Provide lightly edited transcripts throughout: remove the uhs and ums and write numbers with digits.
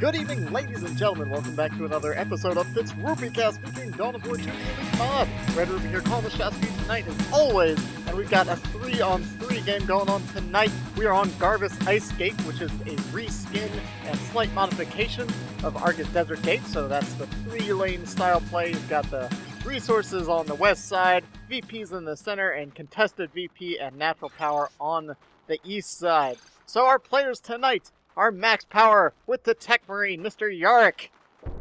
Good evening, ladies and gentlemen. Welcome back to another episode of FitzRupee Cast featuring DoW2 Elite Mod. Red-Rupee here calling the shots for you tonight as always, and we've got a 3-on-3 game going on tonight. We are on Garvis Ice Gate, which is a reskin and slight modification of Argus Desert Gate, so that's the 3-lane style play. You've got the resources on the west side, VPs in the center, and contested VP and natural power on the east side. So our players tonight, our max power with the Tech Marine, Mr. Yarrick,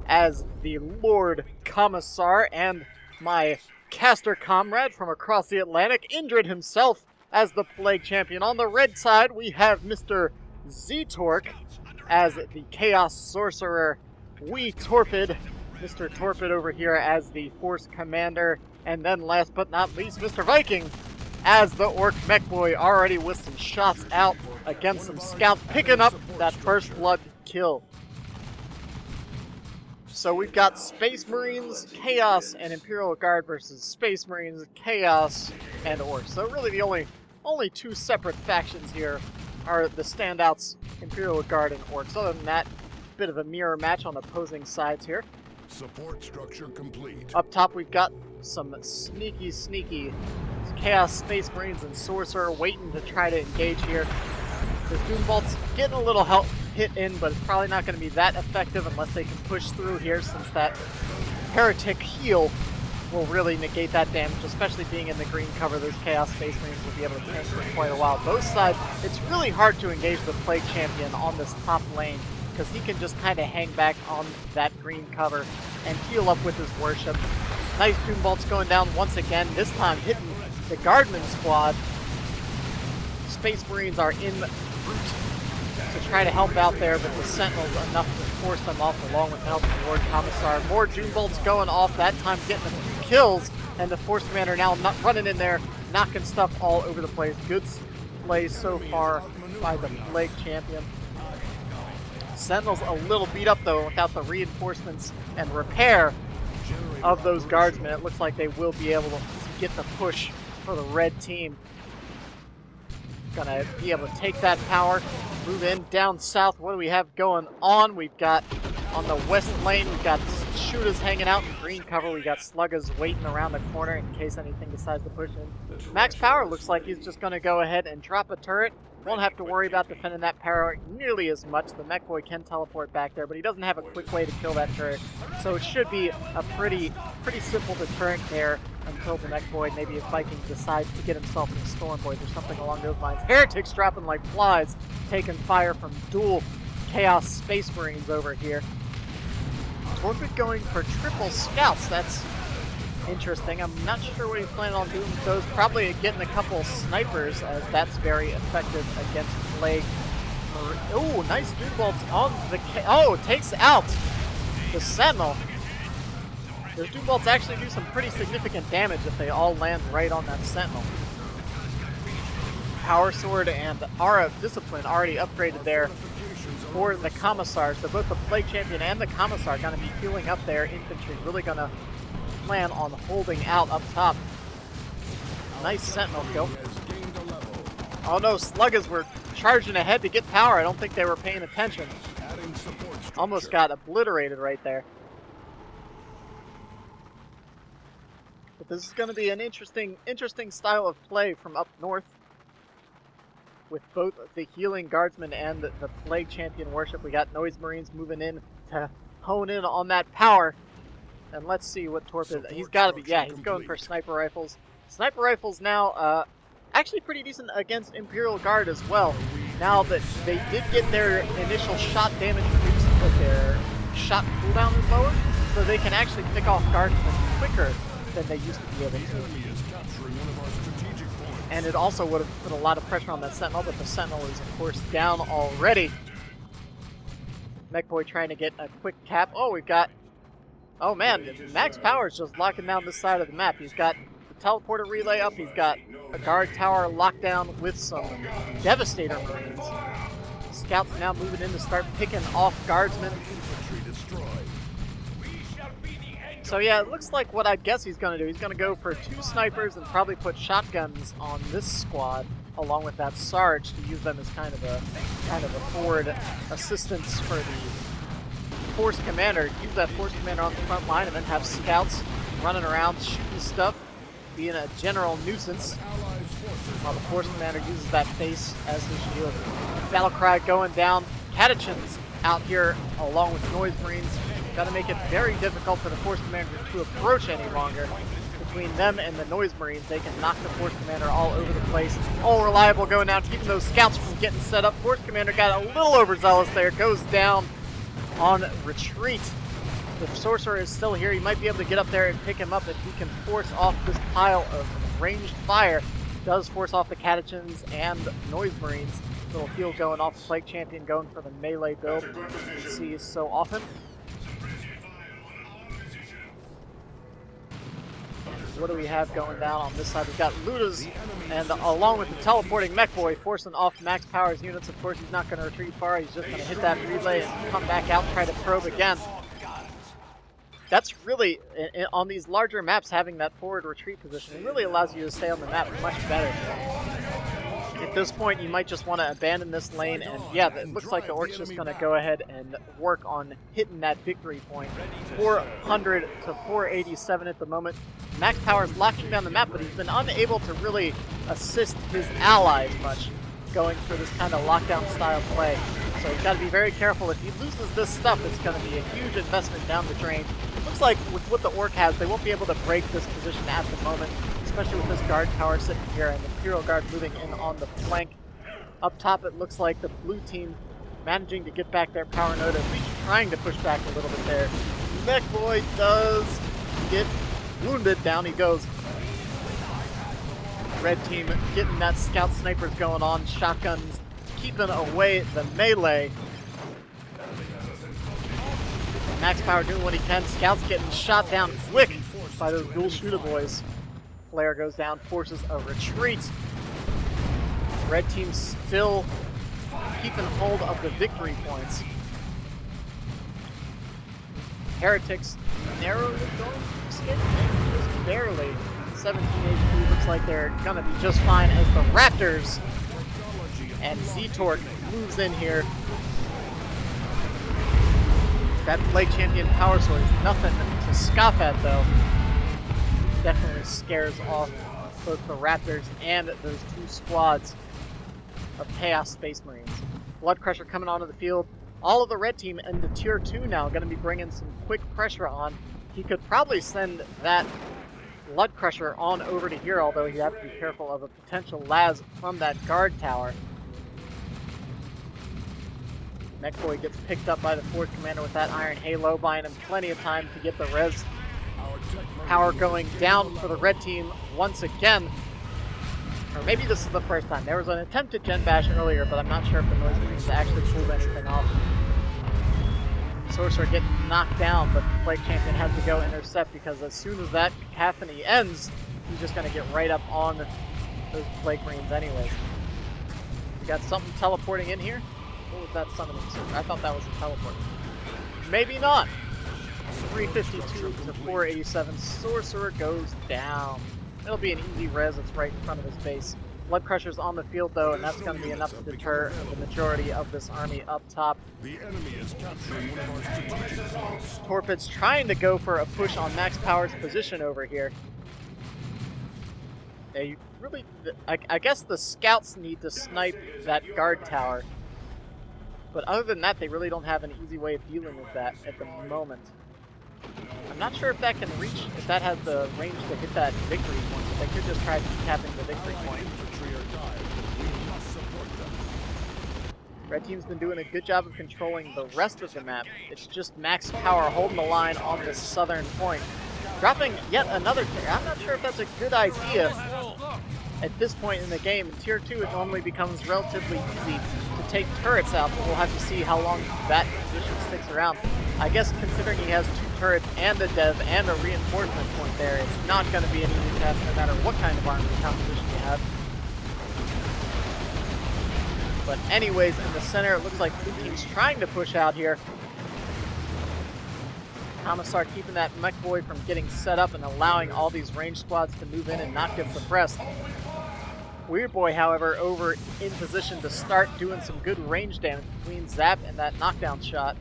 as the Lord Commissar, and my caster comrade from across the Atlantic, Indrid himself, as the Plague Champion. On the red side, we have Mr. Zeetorq as the Chaos Sorcerer, Torpid, Mr. Torpid over here as the Force Commander, and then last but not least, Mr. Viking as the Orc Mech Boy, already with some shots out against some scouts, picking up that first blood kill. So we've got Space Marines, Chaos, and Imperial Guard versus Space Marines, Chaos, and Orcs. So really the only two separate factions here are the standouts, Imperial Guard and Orcs. Other than that, bit of a mirror match on opposing sides here. Support structure complete. Up top we've got some sneaky Chaos, Space Marines, and Sorcerer waiting to try to engage here. This Doombolt's getting a little help hit in, but it's probably not going to be that effective unless they can push through here, since that Heretic heal will really negate that damage, especially being in the green cover. Those Chaos Space Marines will be able to tank for quite a while. Both sides, it's really hard to engage the Plague Champion on this top lane, because he can just kind of hang back on that green cover and heal up with his worship. Nice Doombolts going down once again, this time hitting the Guardman squad. Space Marines are en route to try to help out there, but the Sentinels enough to force them off along with the help of the Lord Commissar. More Doombolts going off, that time getting a few kills, and the Force Commander now not running in there, knocking stuff all over the place. Good play so far by the Plague Champion. Sentinels a little beat up though without the reinforcements and repair of those Guardsmen. It looks like they will be able to get the push for the red team. Gonna be able to take that power, move in down south. What do we have going on? We've got on the west lane, we've got shooters hanging out in green cover. We got sluggers waiting around the corner in case anything decides to push in. Max Power looks like he's just gonna go ahead and drop a turret. Won't have to worry about defending that power nearly as much. The Mech Boy can teleport back there, but he doesn't have a quick way to kill that turret. So it should be a pretty simple deterrent there until the Mech Boy, maybe if Viking decides to get himself in Storm Boys or something along those lines. Heretics dropping like flies, taking fire from dual Chaos Space Marines over here. Torpid going for triple scouts. That's interesting. I'm not sure what he's planning on doing with those. Probably getting a couple snipers, as that's very effective against Plague. Oh, nice Doombolts on the... takes out the Sentinel. Those Doombolts actually do some pretty significant damage if they all land right on that Sentinel. Power Sword and Aura of Discipline already upgraded there for the Commissar. So both the Plague Champion and the Commissar are going to be healing up their infantry. Really going to plan on holding out up top. Nice Sentinel kill. Oh no, Sluggers were charging ahead to get power. I don't think they were paying attention. Almost got obliterated right there. But this is going to be an interesting style of play from up north, with both the healing Guardsmen and the Plague Champion worship. We got Noise Marines moving in to hone in on that power. And let's see what Torpid... He's got to be... Yeah, he's going for Sniper Rifles. Sniper Rifles now actually pretty decent against Imperial Guard as well. Now that they did get their initial shot damage reduced, but their shot cooldown is lower, so they can actually pick off Guardsmen quicker than they used to be able to. And it also would have put a lot of pressure on that Sentinel, but the Sentinel is, of course, down already. Mech Boy trying to get a quick cap. Oh, we've got... Oh man, Max Power is just locking down this side of the map. He's got the teleporter relay up, he's got a guard tower locked down with some Devastator Marines. Scouts now moving in to start picking off Guardsmen. So yeah, it looks like what I guess he's going to do. He's going to go for 2 snipers and probably put shotguns on this squad. along with that Sarge to use them as kind of a forward assistance for the Force Commander. Use that Force Commander on the front line and then have scouts running around shooting stuff, being a general nuisance, while the Force Commander uses that face as his shield. Battlecry going down. Catechins out here along with Noise Marines. Got to make it very difficult for the Force Commander to approach any longer. Between them and the Noise Marines, they can knock the Force Commander all over the place. All reliable going down, keeping those scouts from getting set up. Force Commander got a little overzealous there, goes down on retreat. The Sorcerer is still here. He might be able to get up there and pick him up if he can force off this pile of ranged fire. Does force off the Catechins and Noise Marines. Little field going off, the Plague Champion going for the melee build we see so often. What do we have going down on this side? We've got Ludas, and along with the teleporting mech boy, forcing off Max Power's units. Of course, he's not going to retreat far. He's just going to hit that relay and come back out, try to probe again. That's really, on these larger maps, having that forward retreat position, it really allows you to stay on the map much better. At this point, you might just want to abandon this lane, and yeah, it looks like the Orc's just going to go ahead and work on hitting that victory point. 400 to 487 at the moment. Max Power is locking down the map, but he's been unable to really assist his allies much, going for this kind of lockdown style play. So you've got to be very careful. If he loses this stuff, it's going to be a huge investment down the drain. Looks like with what the Orc has, they won't be able to break this position at the moment, especially with this guard tower sitting here and the Imperial Guard moving in on the flank. Up top, it looks like the blue team managing to get back their power node, at least trying to push back a little bit there. Mech Boy does get wounded. Down he goes. Red team getting that scout snipers going on, shotguns keeping away the melee. Max Power doing what he can. Scouts getting shot down quick by those dual shooter boys. Flare goes down, forces a retreat. Red team still keeping hold of the victory points. Heretics narrowly going to escape, just barely. 17 HP, looks like they're gonna be just fine as the Raptors and Zeetorq moves in here. That Plague Champion power sword is nothing to scoff at, though. Definitely scares off both the Raptors and those two squads of Chaos Space Marines. Blood Crusher coming onto the field. All of the red team into tier 2 now, going to be bringing some quick pressure on. He could probably send that Blood Crusher on over to here, although you have to be careful of a potential las from that guard tower. Mechboy gets picked up by the Force Commander with that Iron Halo, buying him plenty of time to get the res power going down for the red team once again. Or maybe this is the first time. There was an attempted Gen Bash earlier, but I'm not sure if the Noise Marines actually pulled anything off. Sorcerer getting knocked down, but the Plague Champion has to go intercept because as soon as that cacophony ends, he's just going to get right up on those Plague Marines anyways. We got something teleporting in here. What was that summoning? I thought that was a teleport. Maybe not. 352 to 487. Sorcerer goes down. It'll be an easy res. It's right in front of his base. Blood Crusher's on the field, though, and that's going to be enough to deter the majority of this army up top. The enemy is capturing one of our strategic points. Torpid's trying to go for a push on Max Power's position over here. They really... I guess the scouts need to snipe that guard tower. But other than that, they really don't have an easy way of dealing with that at the moment. I'm not sure if that can reach, if that has the range to hit that victory point. They could just try tapping the victory point. Red team's been doing a good job of controlling the rest of the map. It's just Max Power holding the line on this southern point. Dropping yet another tier. I'm not sure if that's a good idea at this point in the game. In tier 2, it normally becomes relatively easy to take turrets out, but we'll have to see how long that position sticks around. I guess considering he has 2 turrets and a dev and a reinforcement point there, it's not going to be an easy task no matter what kind of army composition you have. But anyways, in the center, it looks like blue team's trying to push out here. Commissar keeping that mech boy from getting set up and allowing all these ranged squads to move in and not get suppressed. Weird Boy, however, over in position to start doing some good range damage between Zap and that knockdown shot.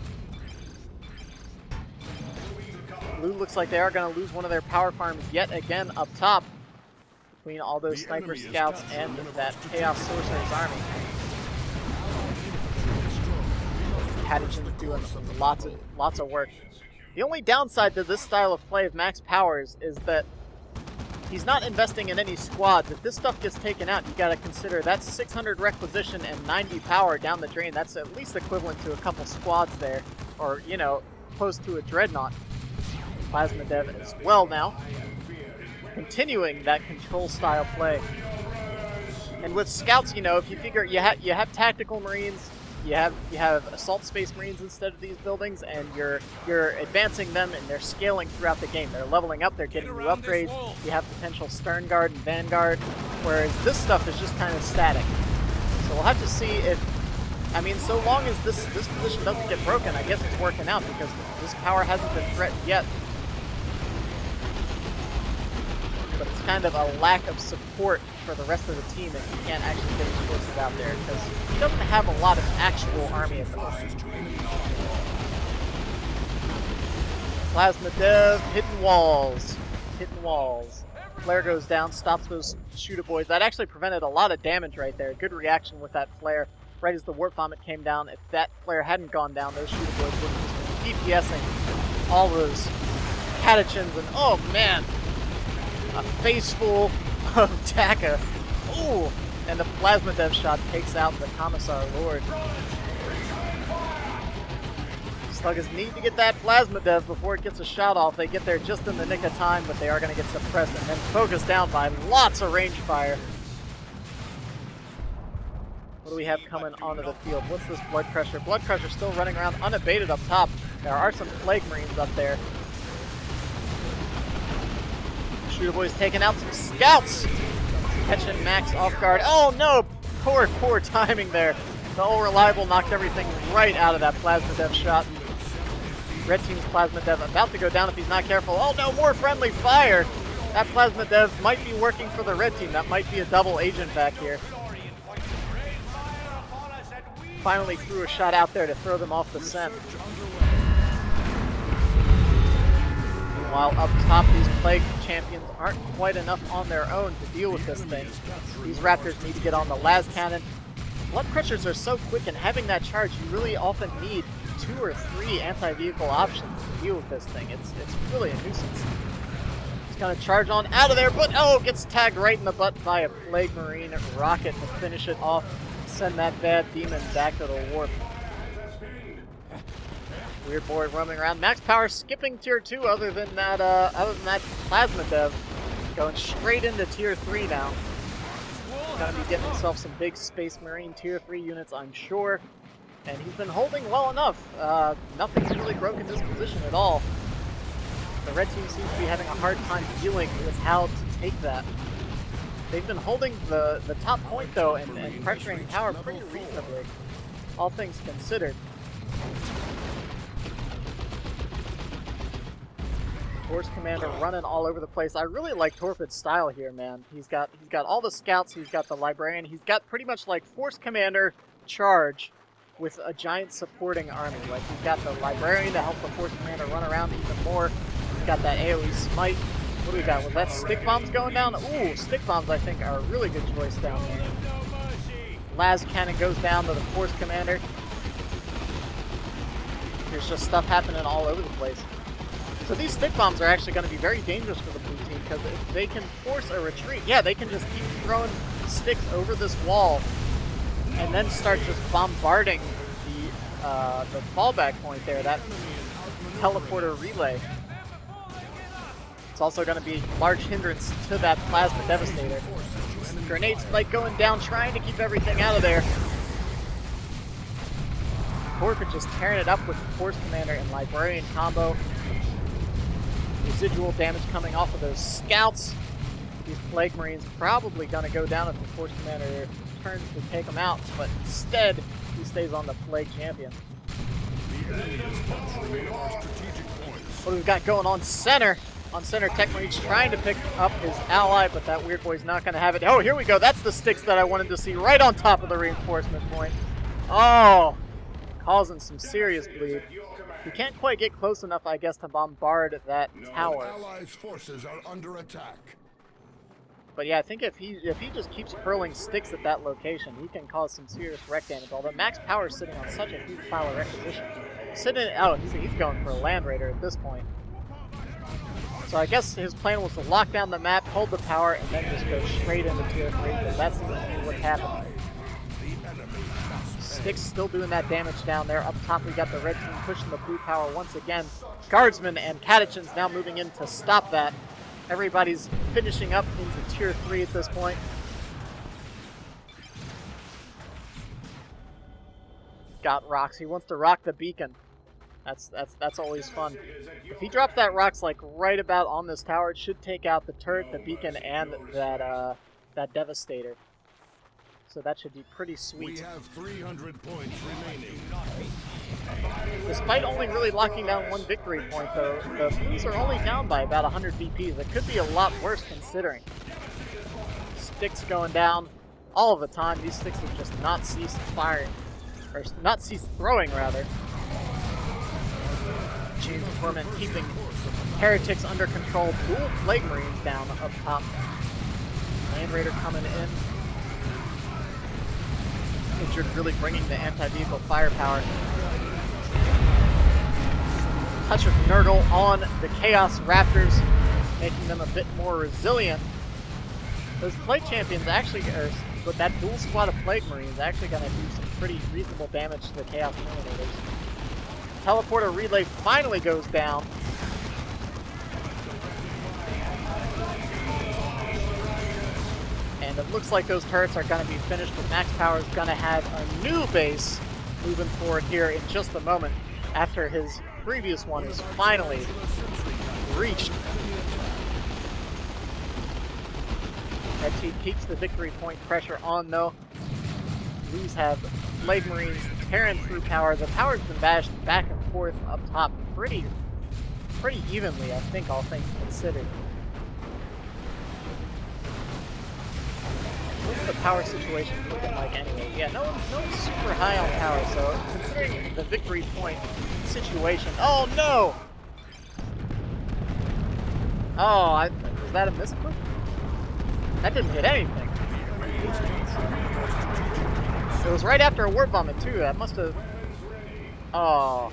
Blue looks like they are going to lose one of their power farms yet again up top between all those sniper scouts and that Chaos Sorcerer's army. Catachin's doing lots of work. The only downside to this style of play of Max Powers is that he's not investing in any squads. If this stuff gets taken out, you got to consider that's 600 requisition and 90 power down the drain. That's at least equivalent to a couple squads there, or, you know, close to a Dreadnought. Plasma Dev as well now, continuing that control style play. And with scouts, you know, if you figure you have tactical marines, you have assault space marines instead of these buildings, and you're advancing them and they're scaling throughout the game. They're leveling up, they're getting new upgrades. You have potential Stern Guard and Vanguard, whereas this stuff is just kind of static. So we'll have to see if, I mean, so long as this position doesn't get broken, I guess it's working out because this power hasn't been threatened yet. But it's kind of a lack of support for the rest of the team if he can't actually get his forces out there, because he doesn't have a lot of actual army at the moment. Plasma Dev hitting walls. Flare goes down, stops those shooter boys. That actually prevented a lot of damage right there. Good reaction with that flare right as the Warp Vomit came down. If that flare hadn't gone down, those shooter boys would have just been DPSing all those Catachins, and oh man, a face full of Taka. Ooh! And the Plasma Dev shot takes out the Commissar Lord. Sluggers need to get that Plasma Dev before it gets a shot off. They get there just in the nick of time, but they are going to get suppressed and then focused down by lots of range fire. What do we have coming onto the field? What's this Blood Crusher? Blood Crusher still running around unabated up top. There are some Plague Marines up there. Shooter Boy's taking out some scouts. Catching Max off guard. Oh no! Poor timing there. The old Reliable knocked everything right out of that Plasma Dev shot. Red Team's Plasma Dev about to go down if he's not careful. Oh no, more friendly fire! That Plasma Dev might be working for the Red Team. That might be a double agent back here. Finally threw a shot out there to throw them off the scent. While up top, these Plague Champions aren't quite enough on their own to deal with this thing. These Raptors need to get on the Las Cannon. Blood Crushers are so quick, and having that charge, you really often need 2 or 3 anti-vehicle options to deal with this thing. It's really a nuisance. It's gonna charge on out of there, but oh, gets tagged right in the butt by a Plague Marine rocket to finish it off. Send that bad demon back to the warp. Weird Boy roaming around. Max Power skipping tier 2 other than that Plasma Dev. Going straight into tier 3 now. Gonna be getting himself some big Space Marine tier 3 units, I'm sure. And he's been holding well enough. Nothing's really broken this position at all. The Red Team seems to be having a hard time dealing with how to take that. They've been holding the top point though and pressuring power pretty reasonably, all things considered. Force Commander running all over the place. I really like Torpid's style here, man. He's got all the scouts, he's got the Librarian, he's got pretty much like Force Commander charge with a giant supporting army. Like he's got the Librarian to help the Force Commander run around even more. He's got that AoE Smite. What do we got? Was that Stick Bombs going down? Ooh, Stick Bombs I think are a really good choice down here. Las Cannon goes down to the Force Commander. There's just stuff happening all over the place. So these stick bombs are actually going to be very dangerous for the blue team, because if they can force a retreat, yeah, they can just keep throwing sticks over this wall and then start just bombarding the fallback point there, that teleporter relay. It's also going to be a large hindrance to that Plasma Devastator. Grenade spike going down, trying to keep everything out of there. Torpid just tearing it up with the Force Commander and Librarian combo. Residual damage coming off of those scouts. These Plague Marines probably going to go down if the Force Commander turns to take them out, but instead he stays on the Plague Champion. What do we got going on center? on center. Tech Marines trying to pick up his ally, but that weird boy's not going to have it. Oh, here we go. That's the sticks that I wanted to see right on top of the reinforcement point. Oh, causing some serious bleed. He can't quite get close enough, I guess, to bombard that tower. Allies' forces are under attack. But yeah, I think if he just keeps hurling sticks at that location, he can cause some serious wreck damage. Although Max Power is sitting on such a huge pile of requisition. He's going for a Land Raider at this point. So I guess his plan was to lock down the map, hold the power, and then just go straight into tier 3, because that's what's happening. Sticks still doing that damage down there. Up top, we got the red team pushing the blue power once again. Guardsmen and Catechins now moving in to stop that. Everybody's finishing up into tier 3 at this point. Got rocks. He wants to rock the beacon. That's always fun. If he drops that rocks like right about on this tower, it should take out the turret, the beacon, and that Devastator. So that should be pretty sweet. We have 300 points remaining. Despite only really locking down one victory point, though, the Blues are only down by about 100 VPs. It could be a lot worse considering. Sticks going down all of the time. These sticks have just not ceased firing, or not ceased throwing, rather. Chains of Torment keeping Heretics under control. Dual Plague Marines down up top. Land Raider coming in. Indrid really bringing the anti-vehicle firepower. Touch of Nurgle on the Chaos Raptors, making them a bit more resilient. Those Plague Champions actually, but that dual squad of Plague Marines actually going to do some pretty reasonable damage to the Chaos Terminators. Teleporter relay finally goes down. And it looks like those turrets are going to be finished, but Max Power is going to have a new base moving forward here in just a moment after his previous one is finally reached. Red team keeps the victory point pressure on, though. Blues have Plague Marines tearing through power. The power's been bashed back and forth up top pretty evenly, I think, all things considered. What's the power situation looking like anyway? Yeah, no one's super high on power, so considering the victory point situation. Oh no! Oh, was that a misclick? That didn't hit anything. It was right after a warp vomit too. That must have. Oh,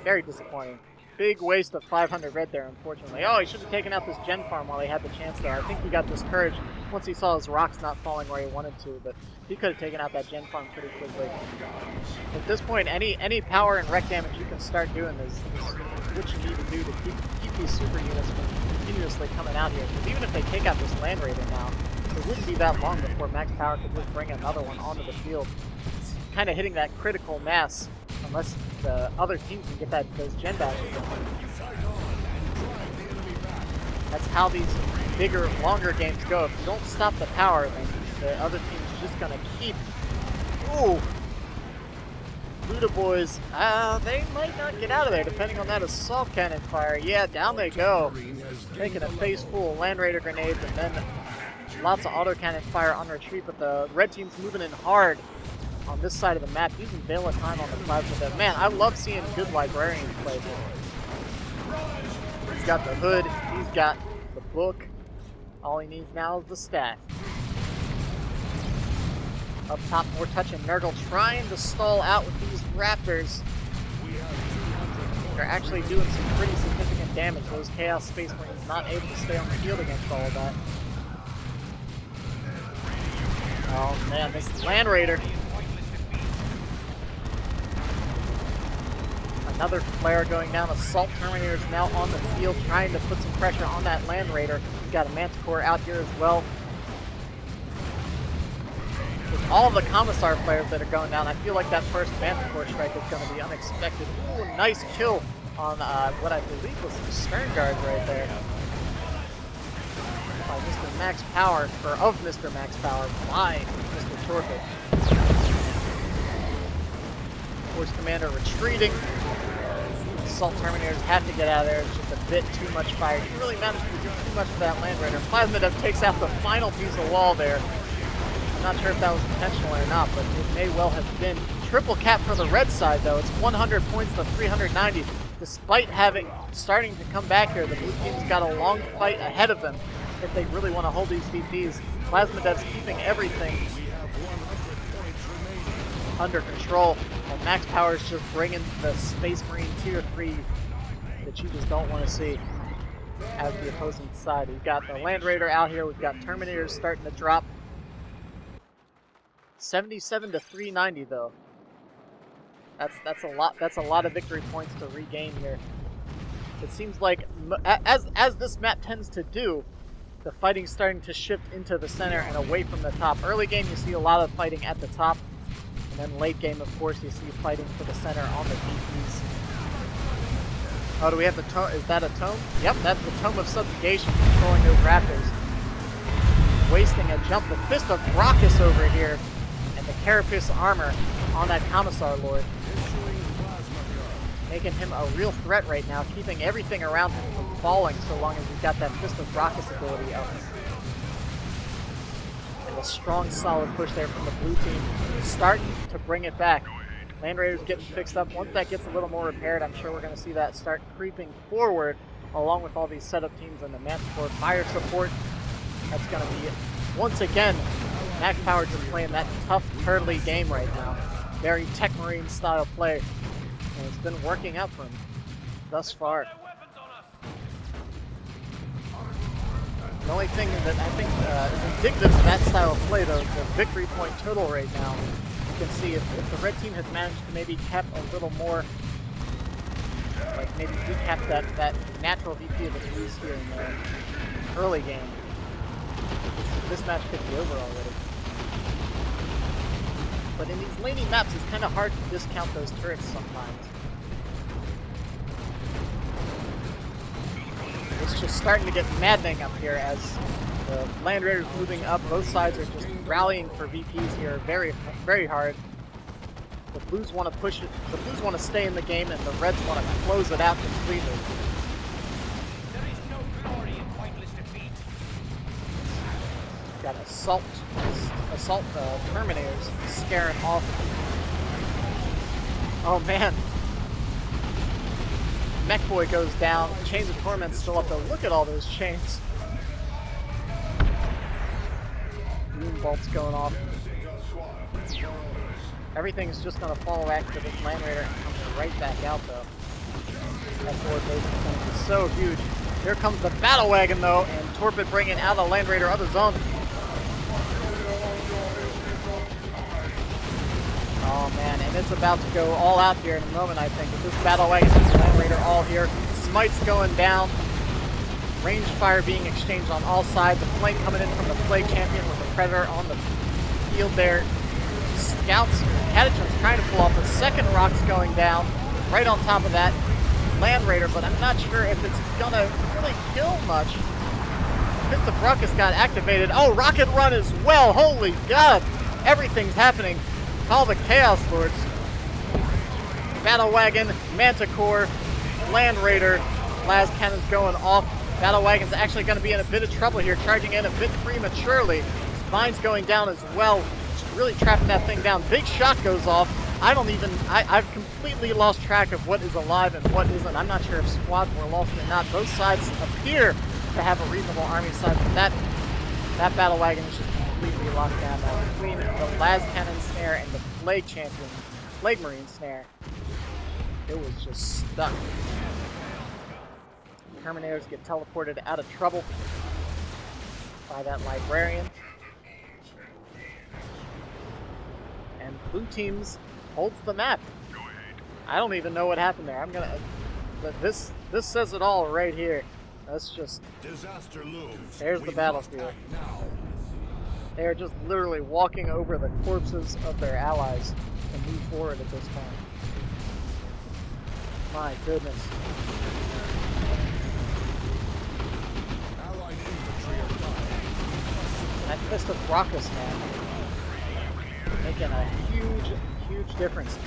very disappointing. Big waste of 500 red there, unfortunately. Oh, he should have taken out this gen farm while he had the chance there. I think he got discouraged once he saw his rocks not falling where he wanted to, but he could have taken out that gen farm pretty quickly. At this point, any power and wreck damage you can start doing is what you need to do to keep these super units from continuously coming out here. Because even if they take out this Land Raider now, it wouldn't be that long before Max Power could just bring another one onto the field. It's kind of hitting that critical mass. Unless the other teams can get those gen bashes in. That's how these bigger, longer games go. If you don't stop the power, then the other team's just gonna keep. Ooh! Luda boys, they might not get out of there depending on that assault cannon fire. Yeah, down they go. Taking a face full of Land Raider grenades and then lots of autocannon fire on retreat, but the red team's moving in hard on this side of the map, using Veil of Time on the plasma dev. Man, I love seeing good librarians play here. He's got the hood, he's got the book. All he needs now is the staff. Up top, more touch and Nurgle trying to stall out with these Raptors. They're actually doing some pretty significant damage. Those Chaos Space Marines not able to stay on the field against all of that. Oh man, this Land Raider. Another flare going down. Assault Terminators now on the field trying to put some pressure on that Land Raider. We've got a Manticore out here as well. With all the Commissar flares that are going down, I feel like that first Manticore strike is going to be unexpected. Ooh, nice kill on what I believe was some Stern Guards right there. By Mr. Max Power, or of Mr. Max Power, by Mr. Torpid. Force Commander retreating. Assault Terminators have to get out of there. It's just a bit too much fire. Didn't really manage to do too much for that Land Raider. Plasma Dev takes out the final piece of wall there. I'm not sure if that was intentional or not, but it may well have been. Triple cap for the red side, though. It's 100 points to 390. Despite starting to come back here, the blue team's got a long fight ahead of them if they really want to hold these VPs. Plasma Dev's keeping everything under control, and Max Power's just bringing the Space Marine Tier 3 that you just don't want to see as the opposing side. We've got the Land Raider out here. We've got Terminators starting to drop. 77 to 390 though. That's a lot. That's a lot of victory points to regain here. It seems like as this map tends to do, the fighting's starting to shift into the center and away from the top. Early game, you see a lot of fighting at the top, and then late game, of course, you see fighting for the center on the VPs. Oh, do we have the tome? Is that a tome? Yep, that's the Tome of Subjugation controlling those raptors. Wasting a jump. The Fist of Brachus over here, and the Carapace armor on that Commissar Lord. Making him a real threat right now, keeping everything around him from falling so long as he's got that Fist of Brachus ability up. And a strong, solid push there from the blue team, starting to bring it back. Land Raiders getting fixed up. Once that gets a little more repaired, I'm sure we're going to see that start creeping forward, along with all these setup teams and the Manticore fire support. That's going to be, once again, Max Power just playing that tough, turtly game right now. Very Tech Marine style play. And it's been working out for him thus far. The only thing that I think is indicative of that style of play, though, the victory point total right now. You can see if the red team has managed to maybe cap a little more, like maybe decap that natural VP of the blues here in the early game, this match could be over already. But in these laning maps, it's kind of hard to discount those turrets sometimes. It's just starting to get maddening up here as the Land Raiders moving up. Both sides are just rallying for VPs here very, very hard. The Blues want to push it. The Blues want to stay in the game, and the Reds want to close it out completely. There is no glory in pointless defeat. Got assault Terminators scaring off. Oh man. Mech Boy goes down. Chains of Torment's still up though. Look at all those chains. Doom Bolt's going off. Everything's just going to fall back to this Land Raider and comes right back out though. That forward base is going to be so huge. Here comes the Battle Wagon though, and Torpid bringing out a Land Raider of his own. Oh man, and it's about to go all out here in a moment, I think. With this Battle Wagon and the Land Raider all here. Smites going down. Range fire being exchanged on all sides. A flank coming in from the Plague Champion with the Predator on the field there. Scouts, Catachum's trying to pull off. The second rock's going down. Right on top of that Land Raider, but I'm not sure if it's gonna really kill much. Fist of Brachus got activated. Oh, Rocket Run as well. Holy God. Everything's happening. Call the Chaos Lords. Battle Wagon, Manticore, Land Raider. Las Cannon's going off. Battle Wagon's actually going to be in a bit of trouble here, charging in a bit prematurely. Spine's going down as well. Just really trapping that thing down. Big shot goes off. I've completely lost track of what is alive and what isn't. I'm not sure if squads were lost or not. Both sides appear to have a reasonable army size, but that Battle Wagon is just completely locked down now. Between the Las Cannon snare and the Plague Champion, Plague Marine snare, it was just stuck. Terminators get teleported out of trouble by that Librarian. And blue teams holds the map. I don't even know what happened there. But this says it all right here. That's just, Disaster looms. there's the battlefield. They are just literally walking over the corpses of their allies to move forward at this point. My goodness. Allied infantry are dying. That Fist of Brachus, man, making a huge, huge difference.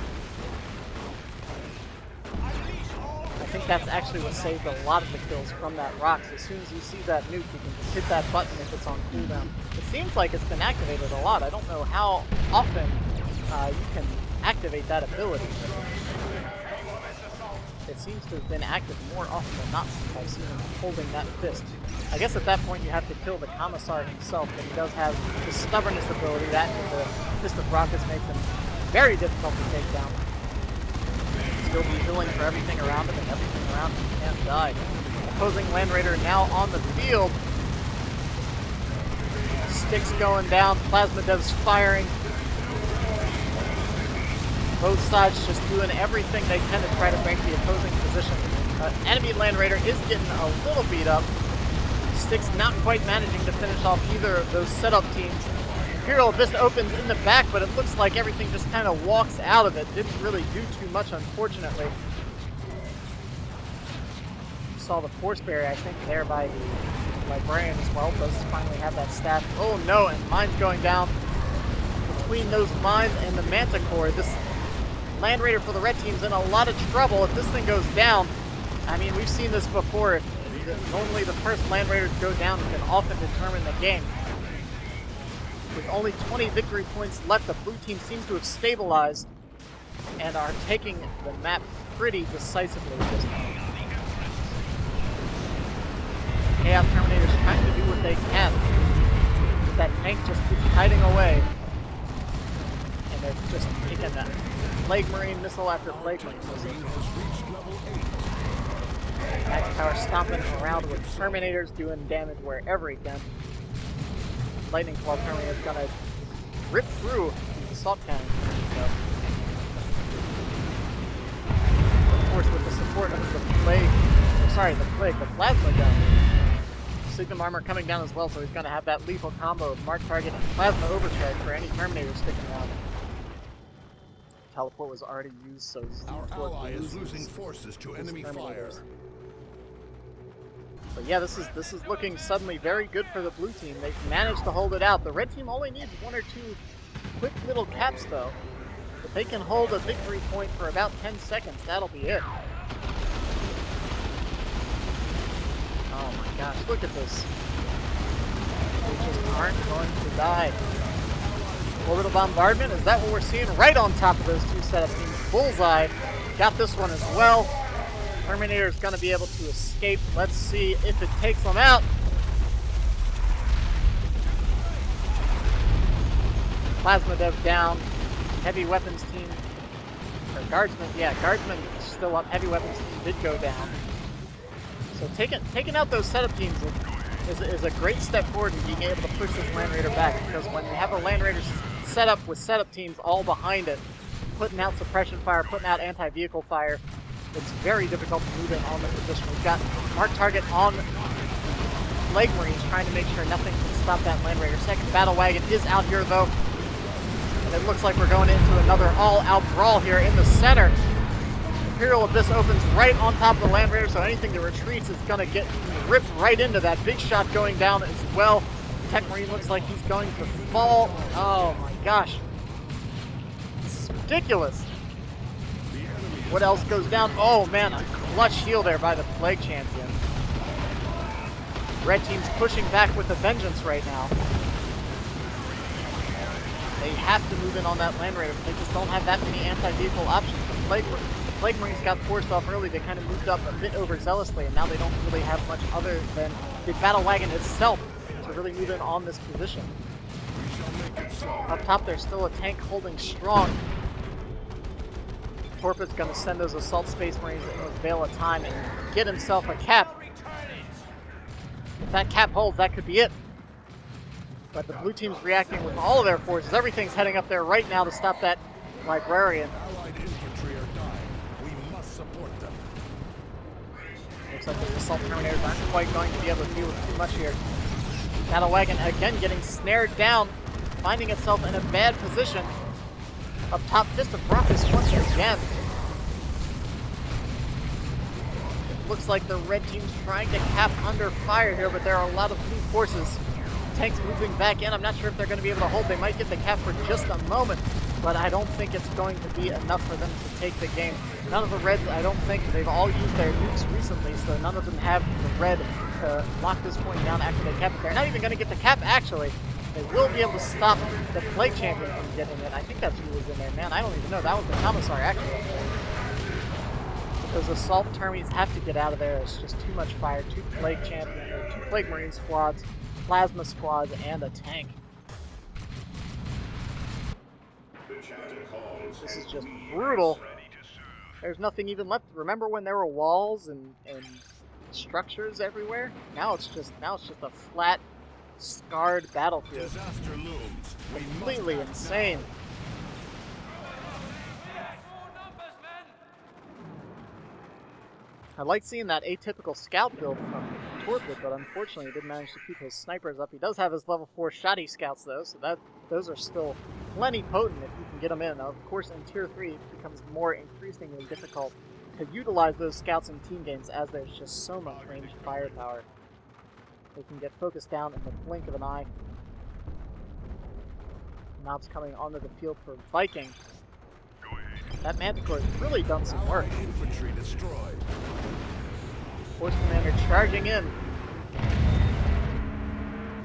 think that's actually what saved a lot of the kills from that rocks. As soon as you see that nuke, you can just hit that button if it's on cooldown. It seems like it's been activated a lot. I don't know how often you can activate that ability. It seems to have been active more often than not since I've seen him holding that fist. I guess at that point you have to kill the Commissar himself, but he does have the stubbornness ability. That and the Fist of Rockets makes him very difficult to take down. Still be healing for everything around him, and everything around him can't die. Opposing Land Raider now on the field. Sticks going down, Plasma Devs firing. Both sides just doing everything they can to try to break the opposing position. Enemy Land Raider is getting a little beat up. Sticks not quite managing to finish off either of those setup teams. Imperial Abyss opens in the back, but it looks like everything just kind of walks out of it. Didn't really do too much, unfortunately. Saw the Force Barrier, I think, there by the Librarian as well. Does finally have that stab. Oh no, and mines going down. Between those mines and the Manticore, this Land Raider for the red team's in a lot of trouble. If this thing goes down, I mean, we've seen this before. Normally the first Land Raider to go down can often determine the game. With only 20 victory points left, the blue team seems to have stabilized and are taking the map pretty decisively at this point. Chaos Terminator's trying to do what they can. But that tank just keeps hiding away. And they're just taking that Plague Marine missile after Plague Marine missile. Max Power stomping around with Terminators doing damage wherever he can. Lightning Claw Terminator is gonna rip through the assault cannon. So, of course, with the support of the the Plasma gun. Signum Armor coming down as well, so he's gonna have that lethal combo of Mark Target and Plasma Overcharge for any Terminator sticking around. Teleport was already used, so our ally is losing forces to enemy fire. But yeah, this is looking suddenly very good for the blue team. They've managed to hold it out. The red team only needs one or two quick little caps, though. If they can hold a victory point for about 10 seconds, that'll be it. Oh my gosh, look at this. They just aren't going to die. Orbital Bombardment, is that what we're seeing? Right on top of those two setup teams. Bullseye got this one as well. Terminator is going to be able to escape. Let's see if it takes them out. Plasma Dev down. Heavy Weapons team. Or Guardsman. Yeah, Guardsman still up. Heavy Weapons team did go down. So taking out those setup teams is a great step forward in being able to push this Land Raider back. Because when you have a Land Raider set up with setup teams all behind it, putting out suppression fire, putting out anti-vehicle fire, it's very difficult to move in on the position. We've got Mark Target on Plague Marines trying to make sure nothing can stop that Land Raider. Second Battle Wagon is out here though. And it looks like we're going into another all-out brawl here in the center. Imperial Abyss opens right on top of the Land Raider, so anything that retreats is going to get ripped right into that. Big shot going down as well. Tech Marine looks like he's going to fall. Oh my gosh. This is ridiculous. What else goes down? Oh man, a clutch heal there by the Plague Champion. Red team's pushing back with a vengeance right now. They have to move in on that Land Raider, but they just don't have that many anti-vehicle options. The Plague Marines got forced off early. They kind of moved up a bit overzealously, and now they don't really have much other than the Battle Wagon itself to really move in on this position. Up top, there's still a tank holding strong. Torpid's going to send those Assault Space Marines in with Veil of Time and get himself a cap. If that cap holds, that could be it. But the blue team's reacting with all of their forces. Everything's heading up there right now to stop that Librarian. Allied infantry are dying. We must support them. Looks like the Assault Terminators aren't quite going to be able to deal with too much here. Battle Wagon again getting snared down, finding itself in a bad position. Up top, Fist of Rockets once again. It looks like the red team's trying to cap under fire here, but there are a lot of blue forces. Tanks moving back in. I'm not sure if they're going to be able to hold. They might get the cap for just a moment. but I don't think it's going to be enough for them to take the game. None of the Reds, I don't think, they've all used their nukes recently, so none of them have the red to lock this point down after they cap it. They're not even going to get the cap, actually. They will be able to stop the Plague Champion from getting it. I think that's who was in there. Man, I don't even know. That was the Commissar, actually. Those Assault Termies have to get out of there. It's just too much fire. 2 Plague Champion, or 2 Plague Marine squads, Plasma squads, and a tank. This is just brutal. There's nothing even left. Remember when there were walls and structures everywhere? Now it's just a flat, scarred battlefield. Disaster looms. Completely insane. I like seeing that atypical scout build from Torpid, but unfortunately he didn't manage to keep his snipers up. He does have his level 4 shoddy scouts though, so those are still plenty potent if you can get them in. Now, of course, in Tier 3 it becomes more increasingly difficult to utilize those scouts in team games as there's just so much ranged firepower. They can get focused down in the blink of an eye. Mobs coming onto the field for Viking. That Manticore has really done some work. Infantry destroyed. Force Commander charging in.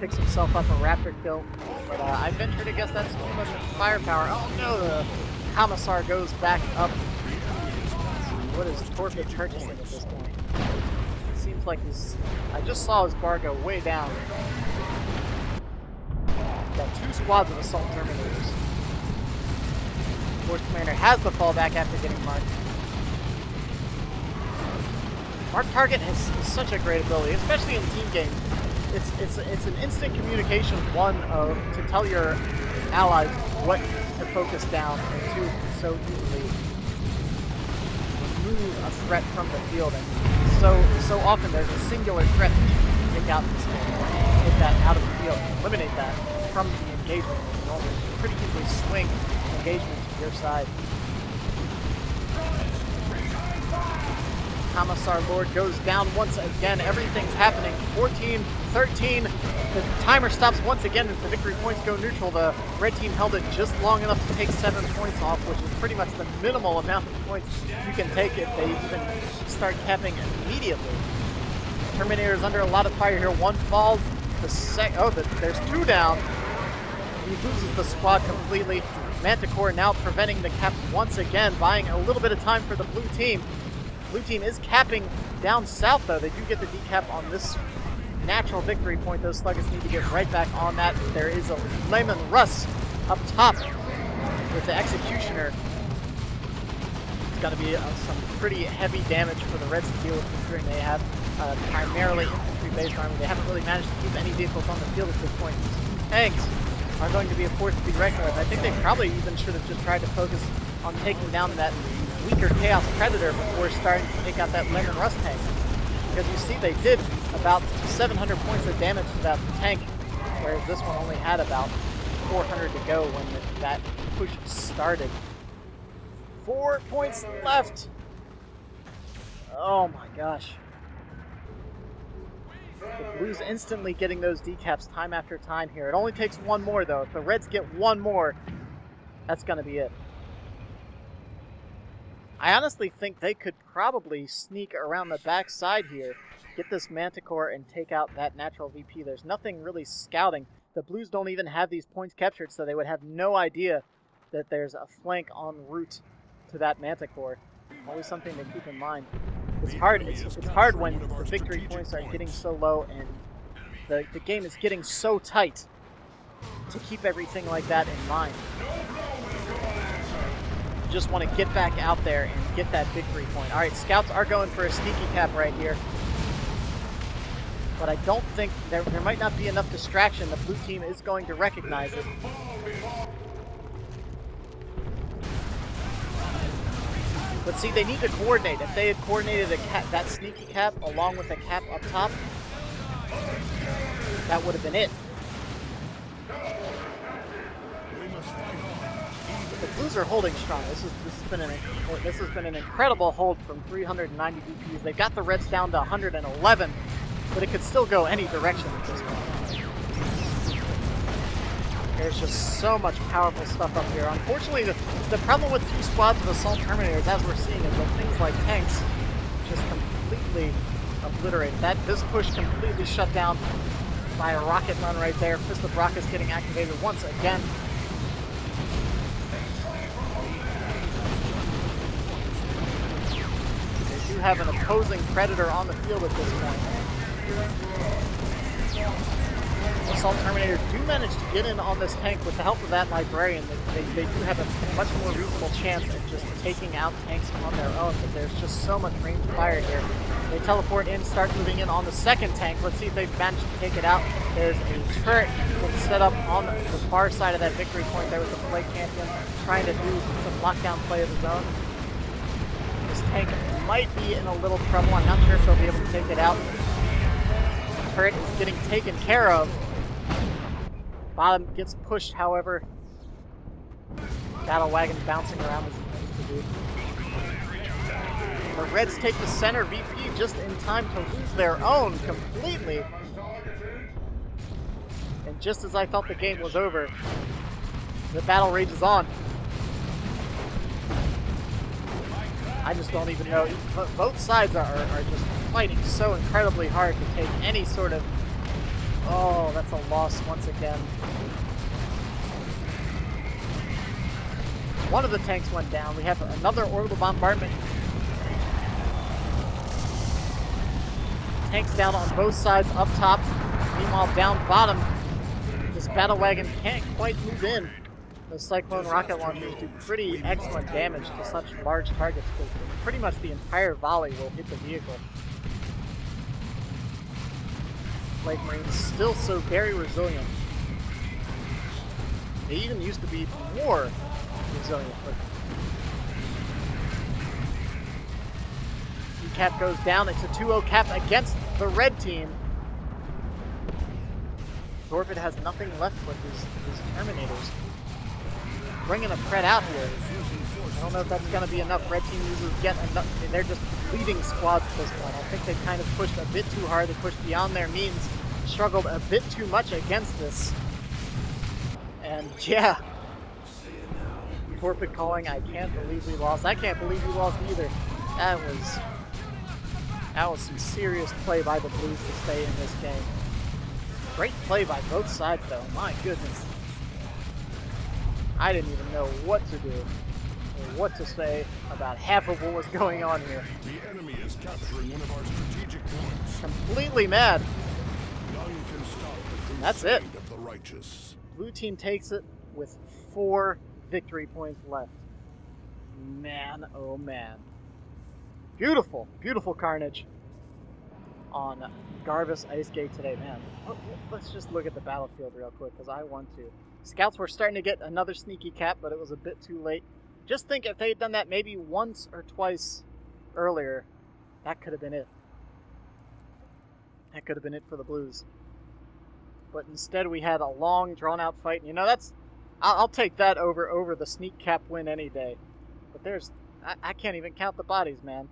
Picks himself up a Raptor kill. But I venture to guess that's too much firepower. Oh no, the Commissar goes back up. What is Torpid purchasing at this point? It seems like he's... I just saw his bar go way down. Got 2 squads of Assault Terminators. Force Commander has the fallback after getting marked. Mark Target is such a great ability, especially in team games. It's an instant communication, one, to tell your allies what to focus down, and 2, to so easily remove a threat from the field. And so often there's a singular threat that you can take out in this game, take that out of the field, eliminate that from the engagement. You can pretty easily swing engagement to your side. Commissar Lord goes down once again. Everything's happening. 14, 13. The timer stops once again as the victory points go neutral. The red team held it just long enough to take 7 points off, which is pretty much the minimal amount of points you can take if they even start capping immediately. Terminator's under a lot of fire here. 1 falls. There's 2 down. He loses the squad completely. Manticore now preventing the cap once again, buying a little bit of time for the blue team. Blue team is capping down south, though. They do get the decap on this natural victory point. Those Sluggists need to get right back on that. There is a Lemon Russ up top with the Executioner. It's going to be some pretty heavy damage for the Reds to deal with, considering they have primarily infantry-based army. They haven't really managed to keep any vehicles on the field at this point. These 2 tanks are going to be a force to be reckoned with. I think they probably even should have just tried to focus on taking down that weaker Chaos Predator before starting to take out that Lemon Rust tank. Because you see, they did about 700 points of damage to that tank, whereas this one only had about 400 to go when that push started. 4 points left! Oh my gosh. The Blues instantly getting those decaps time after time here. It only takes 1 more, though. If the Reds get 1 more, that's going to be it. I honestly think they could probably sneak around the back side here, get this Manticore, and take out that natural VP. There's nothing really scouting. The Blues don't even have these points captured, so they would have no idea that there's a flank en route to that Manticore. Always something to keep in mind. It's hard when the victory points are getting so low and the game is getting so tight to keep everything like that in mind. You just want to get back out there and get that victory point. Alright, Scouts are going for a sneaky cap right here. But I don't think there might not be enough distraction. The blue team is going to recognize it. But see, they need to coordinate. If they had coordinated that sneaky cap along with the cap up top, that would have been it. The Blues are holding strong. This has been an incredible hold from 390 DPs. They've got the Reds down to 111, but it could still go any direction at this point. There's just so much powerful stuff up here. Unfortunately, the problem with 2 squads of Assault Terminators, as we're seeing, is that things like tanks just completely obliterated. This push completely shut down by a rocket run right there. Fist of Rockets getting activated once again. They do have an opposing Predator on the field at this point. Assault Terminators do manage to get in on this tank with the help of that Librarian. They do have a much more reasonable chance of just taking out tanks on their own, but there's just so much range fire here. They teleport in, start moving in on the second tank. Let's see if they've managed to take it out. There's a turret that's set up on the far side of that victory point there with the Plague Champion trying to do some lockdown play of his own. This tank might be in a little trouble. I'm not sure if they'll be able to take it out. The turret is getting taken care of. Bottom gets pushed, however. Battle wagon bouncing around as it used to do. The Reds take the center VP just in time to lose their own completely. And just as I thought the game was over, the battle rages on. I just don't even know. Both sides are just fighting so incredibly hard to take any sort of... Oh, that's a loss once again. One of the tanks went down. We have another orbital bombardment. Tanks down on both sides up top. Meanwhile, down bottom, this battle wagon can't quite move in. Those Cyclone rocket launchers do pretty excellent damage to such large targets because pretty much the entire volley will hit the vehicle. Plague Marines still so very resilient. They even used to be more resilient. But cap goes down. It's a 2-0 cap against the red team. Torpid has nothing left with his Terminators. Bringing a Pred out here. I don't know if that's going to be enough. Red team uses get enough. I mean, they're just leading squads at this point. I think they kind of pushed a bit too hard. They pushed beyond their means. Struggled a bit too much against this. And yeah. Torpid calling, I can't believe we lost. I can't believe we lost either. That was some serious play by the Blues to stay in this game. Great play by both sides though, my goodness. I didn't even know what to do or what to say about half of what was going on here. The enemy is capturing one of our strategic points. Completely mad. None can stop the That's it. crusade of the righteous. Blue team takes it with 4 victory points left. Man, oh man. Beautiful, beautiful carnage on Garvis Ice Gate today, man. Let's just look at the battlefield real quick, because I want to. Scouts were starting to get another sneaky cap, but it was a bit too late. Just think if they had done that maybe once or twice earlier, that could have been it. That could have been it for the Blues. But instead we had a long, drawn-out fight. And, you know, that's... I'll take that over the sneak cap win any day. But there's... I can't even count the bodies, man.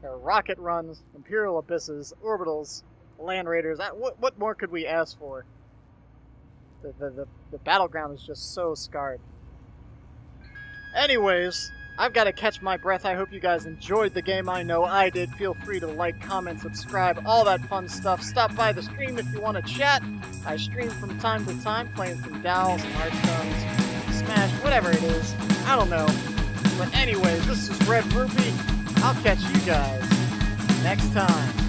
There are rocket runs, Imperial Abysses, Orbitals, Land Raiders. What more could we ask for? The battleground is just so scarred. Anyways, I've got to catch my breath. I hope you guys enjoyed the game. I know I did. Feel free to like, comment, subscribe, all that fun stuff. Stop by the stream if you want to chat. I stream from time to time, playing some DoW, some Hearthstones, Smash, whatever it is. I don't know. But anyways, this is Red-Rupee. I'll catch you guys next time.